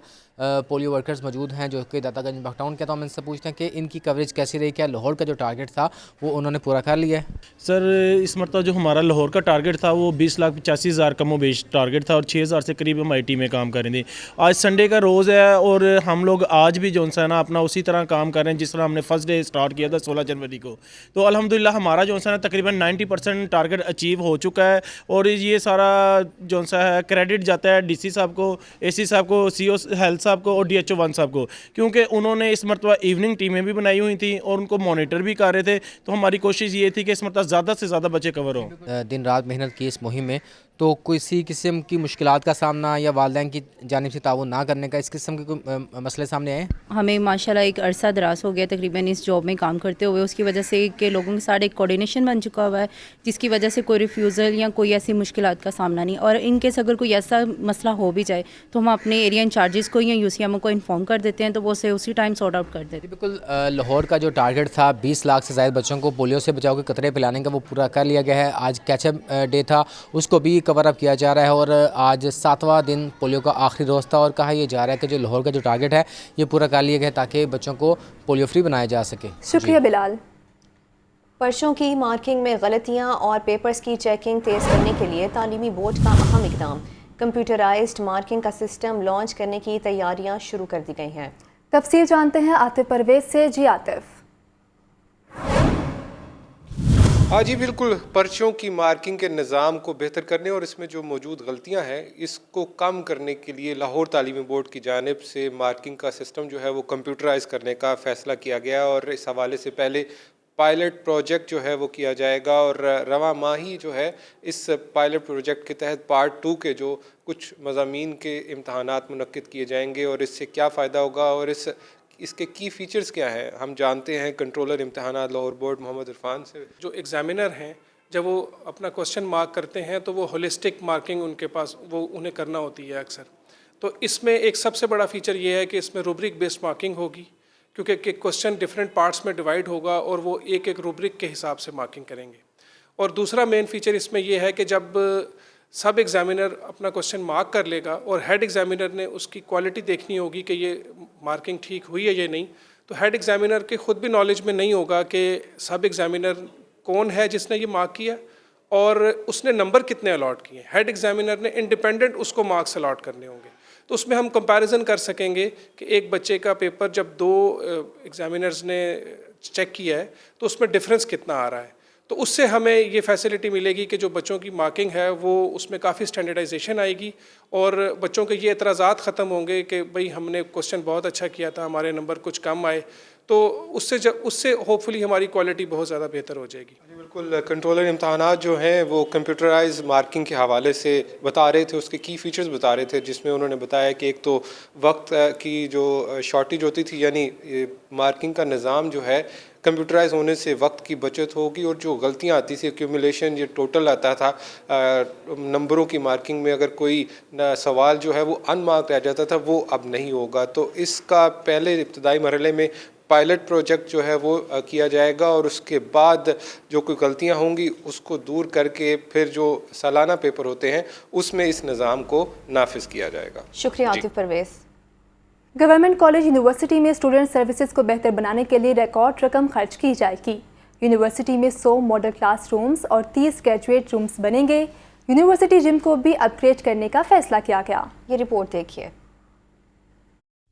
पोलियो वर्कर्स मौजूद हैं जो कि दातागंज बखटाउन के। तो हम इनसे पूछते हैं कि इनकी कवरेज कैसी रही, क्या लाहौर का जो टारगेट था वो उन्होंने पूरा कर लिया है? सर, इस मरतबा जो हमारा लाहौर का टारगेट था वो 20,85,000 कमोबेश टारगेट था और 6,000 से करीब हमारी IT में काम कर रही थी। आज संडे का रोज़ है और हम लोग आज भी जो है ना अपना उसी तरह काम कर रहे हैं जिस तरह हमने फर्स्ट डे स्टार्ट किया था 16 जनवरी को। तो अल्हम्दुलिल्लाह हमारा जो है ना तकरीबन 90% टारगेट अचीव हो चुका है और ये सारा जो है क्रेडिट जाता है DC साहब को, AC साहब को, CO हेल्थ साहब को और DHO 1 साहब को, क्योंकि उन्होंने इस मरतबा इवनिंग टीमें भी बनाई हुई थी और उनको मॉनिटर भी कर रहे थे। तो हमारी कोशिश ये थी कि इस मरतबा ज़्यादा से ज़्यादा बच्चे कवर हों। दिन रात मेहनत की इस मुहिम में, तो किसी किस्म की मुश्किलात का सामना या वालिदैन की जानिब से ताउन ना करने का इस किस्म के कोई मसले सामने आए? हमें माशाल्लाह एक अरसा दराज हो गया तकरीबन इस जॉब में काम करते हुए, उसकी वजह से कि लोगों के साथ एक कोऑर्डिनेशन बन चुका हुआ है जिसकी वजह से कोई रिफ्यूज़ल या कोई ऐसी मुश्किलात का सामना नहीं। और इन केस अगर कोई ऐसा मसला हो भी जाए तो हम अपने एरिया इंचार्जेस को या UCMO को इन्फॉर्म कर देते हैं, तो वो उसे उसी टाइम सॉर्ट आउट कर देते हैं। बिल्कुल, लाहौर का जो टारगेट था 20 लाख से ज़्यादा बच्चों को पोलियो से बचाव के कतरे पिलाने का वो पूरा कर लिया गया है। आज कैचअप डे था, उसको भी कवर अप किया जा रहा है और आज 7वां दिन पोलियो का आखिरी रोज़ था और कहा यह जा रहा है कि जो लाहौर का जो टारगेट है ये पूरा कर लिया गया ताकि बच्चों को पोलियो फ्री बनाया जा सके। शुक्रिया बिलाल। पर्चों की मार्किंग में गलतियां और पेपर्स की चेकिंग तेज़ करने के लिए तालीमी बोर्ड का अहम इक़दाम, कंप्यूटराइज्ड मार्किंग का सिस्टम लॉन्च करने की तैयारियां शुरू कर दी गई हैं। तफसील जानते हैं आतिफ परवेज से। जी आतिफ। हाँ जी बिल्कुल, पर्चियों की मार्किंग के निज़ाम को बेहतर करने और इसमें जो मौजूद गलतियां हैं इसको कम करने के लिए लाहौर तालीमी बोर्ड की जानिब से मार्किंग का सिस्टम जो है वो कंप्यूटराइज करने का फ़ैसला किया गया और इस हवाले से पहले पायलट प्रोजेक्ट जो है वो किया जाएगा और रवा माह ही जो है इस पायलट प्रोजेक्ट के तहत पार्ट 2 के जो कुछ मज़ामीन के इम्तहानात मुनक्किद किए जाएंगे और इससे क्या फ़ायदा होगा और इसके की फ़ीचर्स क्या हैं हम जानते हैं कंट्रोलर इम्तहानात लाहौर बोर्ड मोहम्मद इरफान से। जो एग्ज़ामिनर हैं जब वो अपना क्वेश्चन मार्क करते हैं तो वो होलिस्टिक मार्किंग उनके पास वो उन्हें करना होती है अक्सर। तो इसमें एक सबसे बड़ा फ़ीचर ये है कि इसमें रूब्रिक बेस्ड मार्किंग होगी, क्योंकि क्वेश्चन डिफरेंट पार्ट्स में डिवाइड होगा और वो एक एक रूब्रिक के हिसाब से मार्किंग करेंगे। और दूसरा मेन फ़ीचर इसमें यह है कि जब सब एग्ज़ामिनर अपना क्वेश्चन मार्क कर लेगा और हेड एग्ज़ामिनर ने उसकी क्वालिटी देखनी होगी कि ये मार्किंग ठीक हुई है या नहीं, तो हेड एग्ज़ामिनर के ख़ुद भी नॉलेज में नहीं होगा कि सब एग्ज़ामिनर कौन है जिसने ये मार्क किया और उसने नंबर कितने अलॉट किए। हेड एग्ज़ामिनर ने इंडिपेंडेंट उसको मार्क्स अलॉट करने होंगे, तो उसमें हम कंपैरिजन कर सकेंगे कि एक बच्चे का पेपर जब 2 एग्ज़ामिनर्स ने चेक किया है तो उसमें डिफरेंस कितना आ रहा है। तो उससे हमें ये फैसिलिटी मिलेगी कि जो बच्चों की मार्किंग है वो उसमें काफ़ी स्टैंडर्डाइजेशन आएगी और बच्चों के ये एतराज़ात ख़त्म होंगे कि भाई हमने क्वेश्चन बहुत अच्छा किया था, हमारे नंबर कुछ कम आए, तो उससे होपफुली हमारी क्वालिटी बहुत ज़्यादा बेहतर हो जाएगी। बिल्कुल, कंट्रोलर इम्तहानात जो हैं वो कंप्यूटराइज मार्किंग के हवाले से बता रहे थे, उसके की फ़ीचर्स बता रहे थे, जिसमें उन्होंने बताया कि एक तो वक्त की जो शॉर्टेज होती थी, यानी मार्किंग का निज़ाम जो है कंप्यूटराइज होने से वक्त की बचत होगी और जो गलतियां आती थी एक्यूमुलेशन, ये टोटल आता था नंबरों की मार्किंग में, अगर कोई सवाल जो है वो अनमार्क रह जाता था वो अब नहीं होगा। तो इसका पहले इब्तदाई मरहले में पायलट प्रोजेक्ट जो है वो किया जाएगा और उसके बाद जो कोई गलतियां होंगी उसको दूर करके फिर जो सालाना पेपर होते हैं उसमें इस निज़ाम को नाफिज किया जाएगा। शुक्रिया Atif Parvez. Government college university में स्टूडेंट सर्विसेज को बेहतर बनाने के लिए रिकॉर्ड रकम खर्च की जाएगी। यूनिवर्सिटी में 100 मॉडल क्लासरूम्स और 30 ग्रेजुएट रूम्स बनेंगे। यूनिवर्सिटी जिम को भी अपग्रेड करने का फैसला किया गया। ये रिपोर्ट देखिए।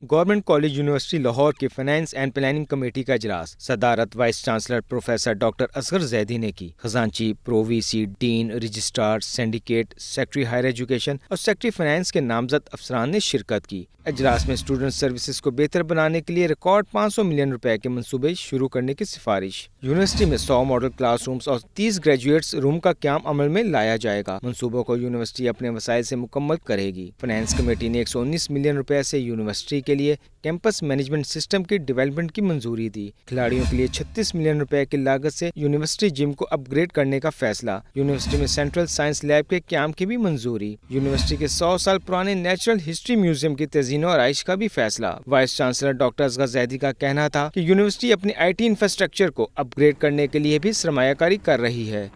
गवर्नमेंट कॉलेज यूनिवर्सिटी लाहौर की फाइनेंस एंड प्लानिंग कमेटी का इजलास सदारत vice chancellor professor doctor Asghar Zaidi ने की। खजांची, pro VC, dean, registrar, syndicate, secretary higher education और सेक्रेटरी फाइनेंस के नामजद अफसरान ने शिरकत की। इजलास में स्टूडेंट सर्विसेज को बेहतर बनाने के लिए रिकॉर्ड 500 मिलियन रुपए के मंसूबे शुरू करने की सिफारिश। यूनिवर्सिटी में 100 मॉडल क्लासरूम्स और 30 ग्रेजुएट्स रूम का क्याम अमल में लाया जाएगा। मंसूबों को यूनिवर्सिटी अपने वसाइल से मुकम्मल करेगी। फाइनेंस कमेटी ने 119 मिलियन रुपए से यूनिवर्सिटी के लिए कैंपस मैनेजमेंट सिस्टम की डेवलपमेंट की मंजूरी दी। खिलाड़ियों के लिए 36 मिलियन रुपए की लागत से यूनिवर्सिटी जिम को अपग्रेड करने का फैसला। यूनिवर्सिटी में सेंट्रल साइंस लैब के क्याम की भी मंजूरी। यूनिवर्सिटी के 100 साल पुराने नेचुरल हिस्ट्री म्यूजियम की तज़ीन और आइश का भी फैसला। Vice chancellor doctor Asghar Zaidi का कहना था कि यूनिवर्सिटी अपने IT इंफ्रास्ट्रक्चर को अपग्रेड करने के लिए भी सरमायाकारी कर रही है।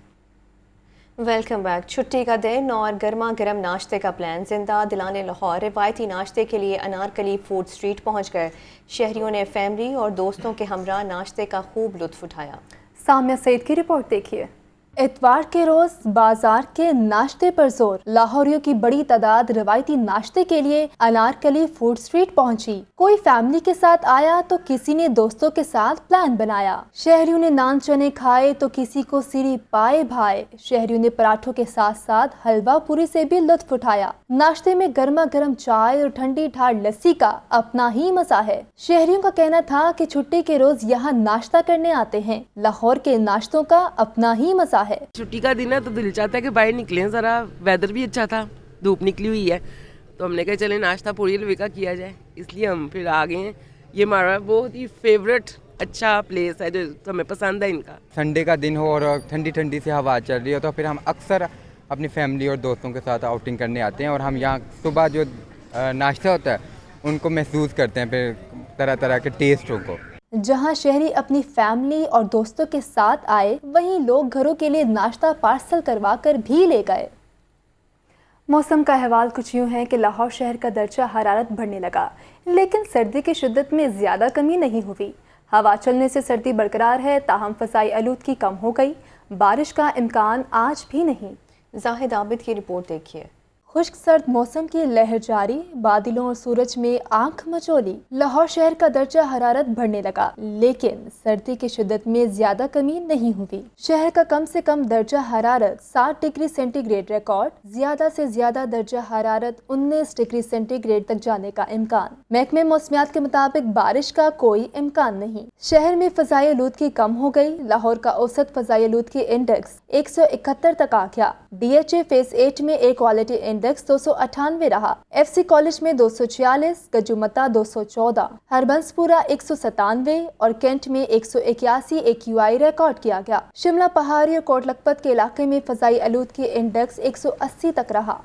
Welcome back. छुट्टी का दिन और गर्मा गर्म नाश्ते का प्लान। जिंदा दिलाने लाहौर रिवायती नाश्ते के लिए अनारकली फूड स्ट्रीट पहुंच गए। शहरियों ने फैमिली और दोस्तों के हमरा नाश्ते का खूब लुत्फ उठाया। सामिया सईद की रिपोर्ट देखिए। इतवार के रोज बाजार के नाश्ते पर जोर। लाहौरियों की बड़ी तादाद रवायती नाश्ते के लिए अनारकली फूड स्ट्रीट पहुंची। कोई फैमिली के साथ आया तो किसी ने दोस्तों के साथ प्लान बनाया। शहरियों ने नान चने खाए तो किसी को सीरी पाए भाए। शहरियों ने पराठों के साथ साथ हलवा पूरी से भी लुत्फ उठाया। नाश्ते में गर्मा गर्म चाय और ठंडी ठाड़ लस्सी का अपना ही मजा है। शहरियों का कहना था कि छुट्टी के रोज यहाँ नाश्ता करने आते हैं। लाहौर के नाश्तों का अपना ही मजा है। छुट्टी का दिन है तो दिल चाहता है कि बाहर निकलें, ज़रा वेदर भी अच्छा था, धूप निकली हुई है तो हमने कहा चले नाश्ता पूरी हलवे का किया जाए, इसलिए हम फिर आ गए हैं। ये हमारा बहुत ही फेवरेट अच्छा प्लेस है जो हमें पसंद है इनका। संडे का दिन हो और ठंडी ठंडी से हवा चल रही हो तो फिर हम अक्सर अपनी फैमिली और दोस्तों के साथ आउटिंग करने आते हैं और हम यहाँ सुबह जो नाश्ता होता है उनको महसूस करते हैं, फिर तरह तरह के टेस्टों को। जहां शहरी अपनी फैमिली और दोस्तों के साथ आए, वहीं लोग घरों के लिए नाश्ता पार्सल करवा कर भी ले गए। मौसम का अहवाल कुछ यूं है कि लाहौर शहर का दर्जा हरारत बढ़ने लगा, लेकिन सर्दी की शिद्दत में ज़्यादा कमी नहीं हुई। हवा चलने से सर्दी बरकरार है, ताहम फ़ज़ाई आलूदगी कम हो गई। बारिश का इम्कान आज भी नहीं। जाहिद आबिद की रिपोर्ट देखिए। खुश्क सर्द मौसम की लहर जारी, बादलों और सूरज में आंख मचोली। लाहौर शहर का दर्जा हरारत बढ़ने लगा, लेकिन सर्दी की शिद्दत में ज्यादा कमी नहीं हुई। शहर का कम से कम दर्जा हरारत 7 डिग्री सेंटीग्रेड रिकॉर्ड, ज्यादा से ज्यादा दर्जा हरारत 19 डिग्री सेंटीग्रेड तक जाने का इम्कान। महकमे मौसमियात के मुताबिक बारिश का कोई इम्कान नहीं। शहर में फ़ज़ाई आलूदगी कम हो गई। लाहौर का औसत फ़ज़ाई आलूदगी इंडेक्स 171 तक आ गया। DHA फेज 8 में एयर क्वालिटी इंडेक्स 298 रहा। FC कॉलेज में 246, गजुमता 214, हरबंसपुरा 197 और कैंट में 181 AQI रिकॉर्ड किया गया। शिमला पहाड़ी और कोट लखपत के इलाके में फ़ज़ाई आलूदगी इंडेक्स 180 तक रहा।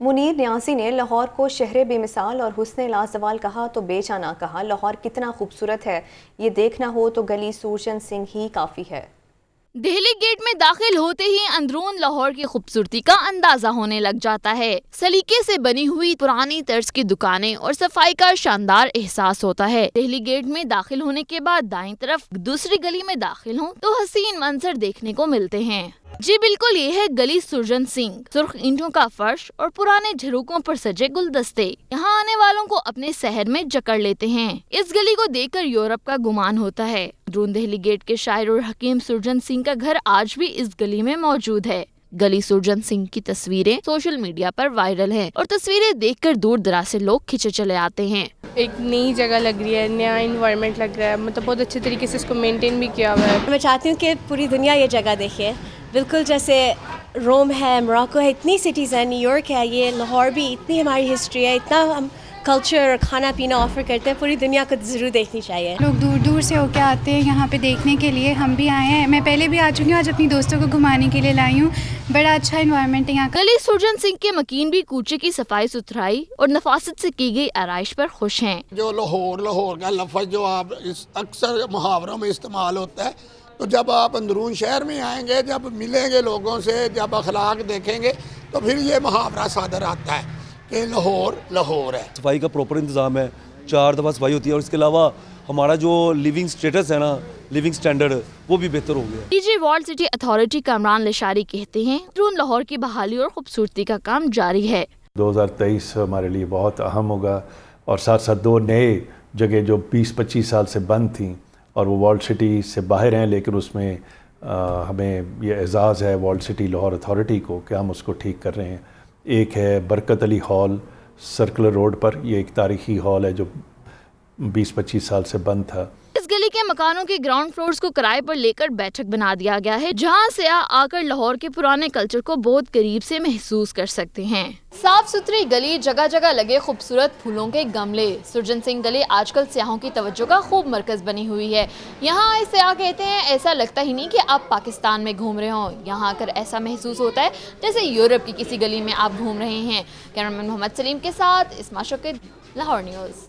मुनीर न्यासी ने लाहौर को शहर बेमिसाल और हुस्न लाजवाल कहा तो बेचाना कहा। लाहौर कितना खूबसूरत है, ये देखना हो तो गली सूरजन सिंह ही काफ़ी है। देहली गेट में दाखिल होते ही अंदरून लाहौर की खूबसूरती का अंदाजा होने लग जाता है। सलीके से बनी हुई पुरानी तर्ज की दुकानें और सफाई का शानदार एहसास होता है। देहली गेट में दाखिल होने के बाद दाईं तरफ दूसरी गली में दाखिल हों तो हसीन मंजर देखने को मिलते हैं। जी बिल्कुल, ये है गली सुरजन सिंह। सुर्ख ईंटों का फर्श और पुराने झरोकों पर सजे गुलदस्ते यहाँ आने वालों को अपने शहर में जकड़ लेते हैं। इस गली को देखकर यूरोप का गुमान होता है। ड्रोन देहली गेट के शायर और हकीम सुरजन सिंह का घर आज भी इस गली में मौजूद है। गली सुरजन सिंह की तस्वीरें सोशल मीडिया पर वायरल हैं और तस्वीरें देखकर दूर दराज से लोग खिंचे चले आते हैं। एक नई जगह लग रही है, नया इन्वायरमेंट लग रहा है, मतलब बहुत अच्छे तरीके से इसको मेंटेन भी किया हुआ है। मैं चाहती हूँ कि पूरी दुनिया ये जगह देखे, बिल्कुल जैसे रोम है, मोरक्को है, इतनी सिटीज़ है, न्यूयॉर्क है, ये लाहौर भी, इतनी हमारी हिस्ट्री है, इतना हम कल्चर और खाना पीना ऑफर करते हैं, पूरी दुनिया को ज़रूर देखनी चाहिए। लोग दूर दूर से होकर आते हैं यहाँ पे देखने के लिए, हम भी आए हैं। मैं पहले भी आ चुकी हूँ, आज अपनी दोस्तों को घुमाने के लिए लाई हूँ। बड़ा अच्छा इन्वायरमेंट है यहाँ। गली सुरजन सिंह के मकीन भी कूचे की सफाई सुथराई और नफासत से की गई आराइश पर खुश हैं। जो लाहौर का लफ्ज़ जो आप अक्सर मुहावरों में इस्तेमाल होता है, तो जब आप अंदरून शहर में आएंगे, जब मिलेंगे लोगों से, जब अखलाक देखेंगे तो फिर ये मुहावरा सादर आता है कि लाहौर लाहौर है। सफाई का प्रॉपर इंतज़ाम है, 4 दफ़ा सफाई होती है और इसके अलावा हमारा जो लिविंग स्टेटस है ना, लिविंग स्टैंडर्ड, वो भी बेहतर हो गया। डीजी वॉल्ड सिटी अथॉरिटी का इमरान लिशारी कहते हैं ड्रोन लाहौर की बहाली और खूबसूरती का काम जारी है। 2023 हमारे लिए बहुत अहम होगा और साथ साथ 2 नए जगह जो 20-25 साल से बंद थी और वो वॉल्ड सिटी से बाहर हैं, लेकिन उसमें हमें ये एजाज़ है वॉल्ड सिटी लाहौर अथॉरिटी को कि हम उसको ठीक कर रहे हैं। एक है Barkat Ali hall circular road पर, ये एक तारीखी हॉल है जो 20-25 साल से बंद था। इस गली के मकानों के ग्राउंड फ्लोर्स को किराए पर लेकर बैठक बना दिया गया है, जहां से आकर लाहौर के पुराने कल्चर को बहुत करीब से महसूस कर सकते हैं। साफ सुथरी गली, जगह जगह लगे खूबसूरत फूलों के गमले। सुरजन सिंह गली आजकल सयाहों की तवज्जो का खूब मरकज बनी हुई है। यहाँ आए सयाह कहते हैं ऐसा लगता ही नहीं कि आप पाकिस्तान में घूम रहे हों। यहाँ आकर ऐसा महसूस होता है जैसे यूरोप की किसी गली में आप घूम रहे हैं। कैमरामैन मोहम्मद सलीम के साथ इस्मा शौकत, लाहौर न्यूज़।